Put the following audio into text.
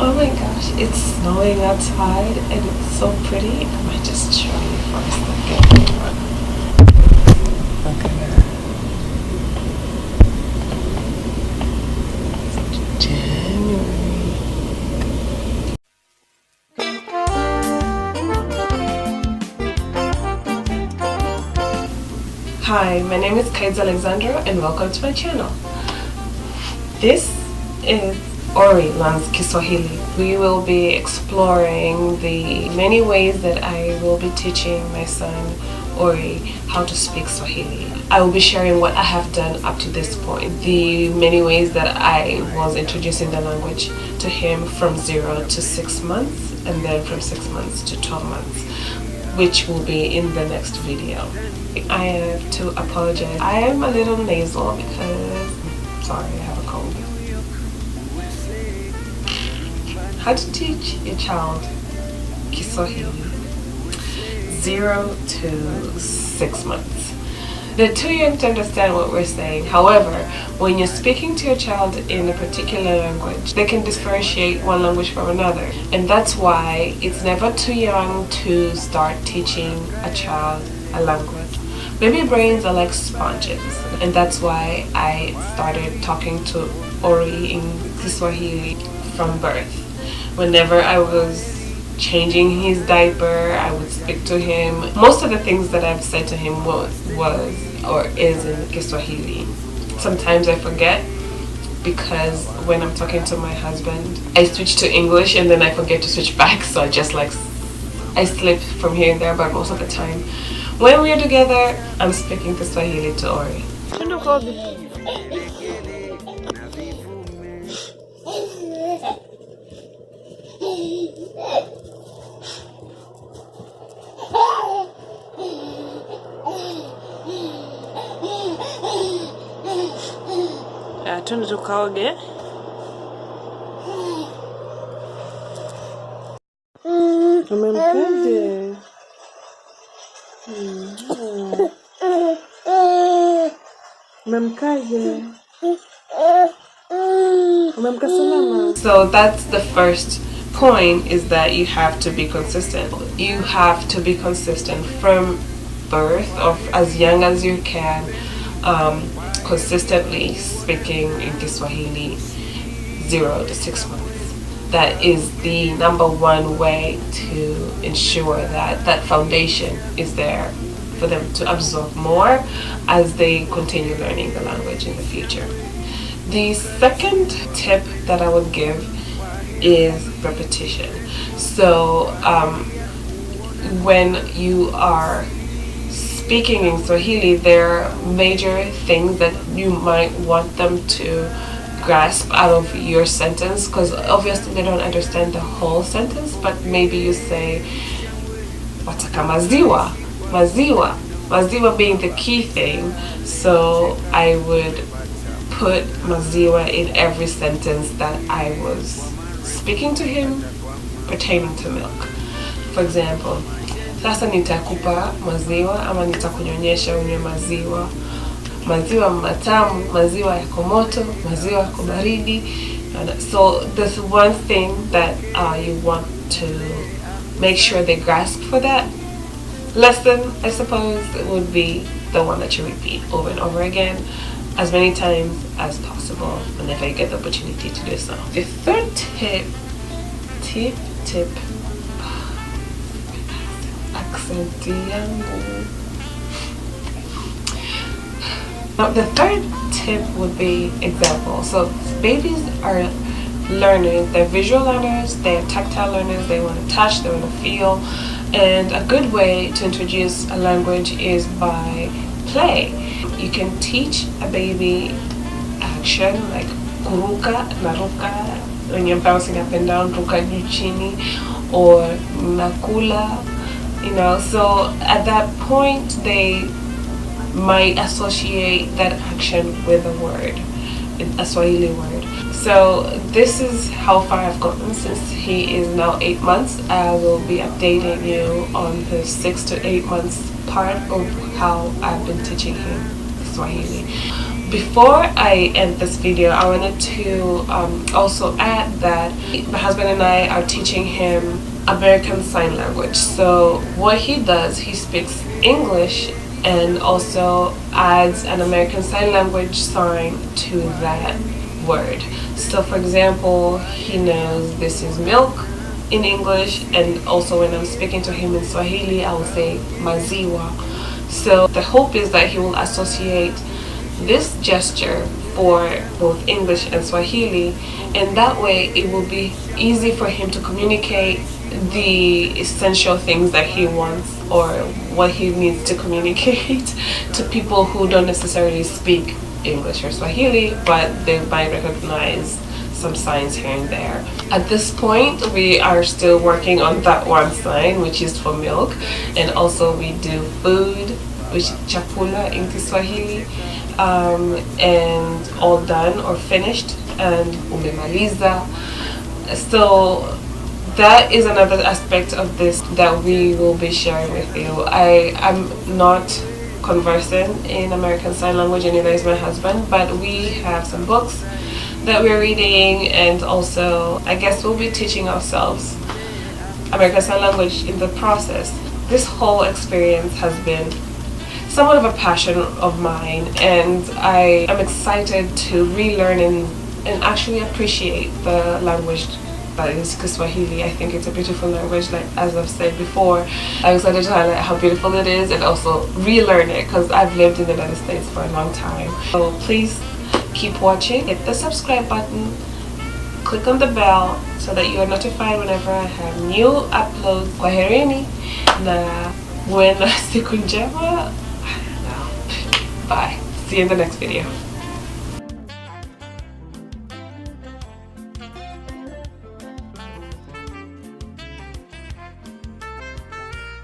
Oh my gosh, it's snowing outside and it's so pretty. I might just show you for a second. Look at that. January. Hi, my name is Kaids Alexandra and welcome to my channel. This is Ori learns Kiswahili. We will be exploring the many ways that I will be teaching my son Ori how to speak Swahili. I will be sharing what I have done up to this point, the many ways that I was introducing the language to him from 0 to 6 months and then from 6 months to 12 months, which will be in the next video. I have to apologize. I am a little nasal because, sorry, I have a cold. How to teach your child Kiswahili 0 to 6 months. They're too young to understand what we're saying. However, when you're speaking to your child in a particular language, they can differentiate one language from another. And that's why it's never too young to start teaching a child a language. Baby brains are like sponges, and that's why I started talking to Ori in Kiswahili from birth. Whenever I was changing his diaper, I would speak to him. Most of the things that I've said to him was or is in Kiswahili. Sometimes I forget because when I'm talking to my husband, I switch to English and then I forget to switch back, so I slip from here and there, but most of the time when we're together, I'm speaking Kiswahili to Ori. Twende tukaoge. Umemkaje? Umemkaje? Umemka salama? So that's the first point, is that you have to be consistent. You have to be consistent from birth, or as young as you can, consistently speaking in Kiswahili 0 to 6 months. That is the number one way to ensure that that foundation is there for them to absorb more as they continue learning the language in the future. The second tip that I would give is repetition. So when you are speaking in Swahili, there are major things that you might want them to grasp out of your sentence, because obviously they don't understand the whole sentence, but maybe you say wataka maziwa, maziwa being the key thing. So I would put maziwa in every sentence that I was speaking to him pertaining to milk. For example, sasa nitakupa maziwa ama nitakunyonyesha unywe maziwa. Maziwa matamu, maziwa yako moto, maziwa yako baridi. So there's one thing that you want to make sure they grasp for that lesson, I suppose, would be the one that you repeat over and over again as many times as possible whenever you get the opportunity to do so. The third tip. Now, the third tip would be example. So babies are learners, they're visual learners, they're tactile learners, they want to touch, they want to feel, and a good way to introduce a language is by play. You can teach a baby action like kuruka, naruka, when you're bouncing up and down, ruka juu chini, or nakula, so at that point they might associate that action with a word, a Swahili word. So this is how far I've gotten since he is now 8 months. I will be updating you on the 6 to 8 months part of how I've been teaching him Swahili. Before I end this video, I wanted to also add that my husband and I are teaching him American Sign Language. So what he does, he speaks English and also adds an American Sign Language sign to that word. So for example, he knows this is milk in English, and also when I'm speaking to him in Swahili, I will say maziwa. So the hope is that he will associate this gesture for both English and Swahili, and that way it will be easy for him to communicate the essential things that he wants or what he needs to communicate to people who don't necessarily speak English or Swahili, but they might recognize some signs here and there. At this point, we are still working on that one sign, which is for milk, and also we do food, which is chakula in Kiswahili, and all done or finished, and umemaliza. So that is another aspect of this that we will be sharing with you. I am not conversant in American Sign Language, and neither is my husband, but we have some books that we're reading, and also I guess we'll be teaching ourselves American Sign Language in the process. This whole experience has been somewhat of a passion of mine, and I am excited to relearn and actually appreciate the language that is Kiswahili. I think it's a beautiful language, like as I've said before. I'm excited to highlight how beautiful it is and also relearn it because I've lived in the United States for a long time. So please keep watching, hit the subscribe button, click on the bell so that you are notified whenever I have new uploads. Kwaherini na buena siku njema. I don't know. Bye. See you in the next video.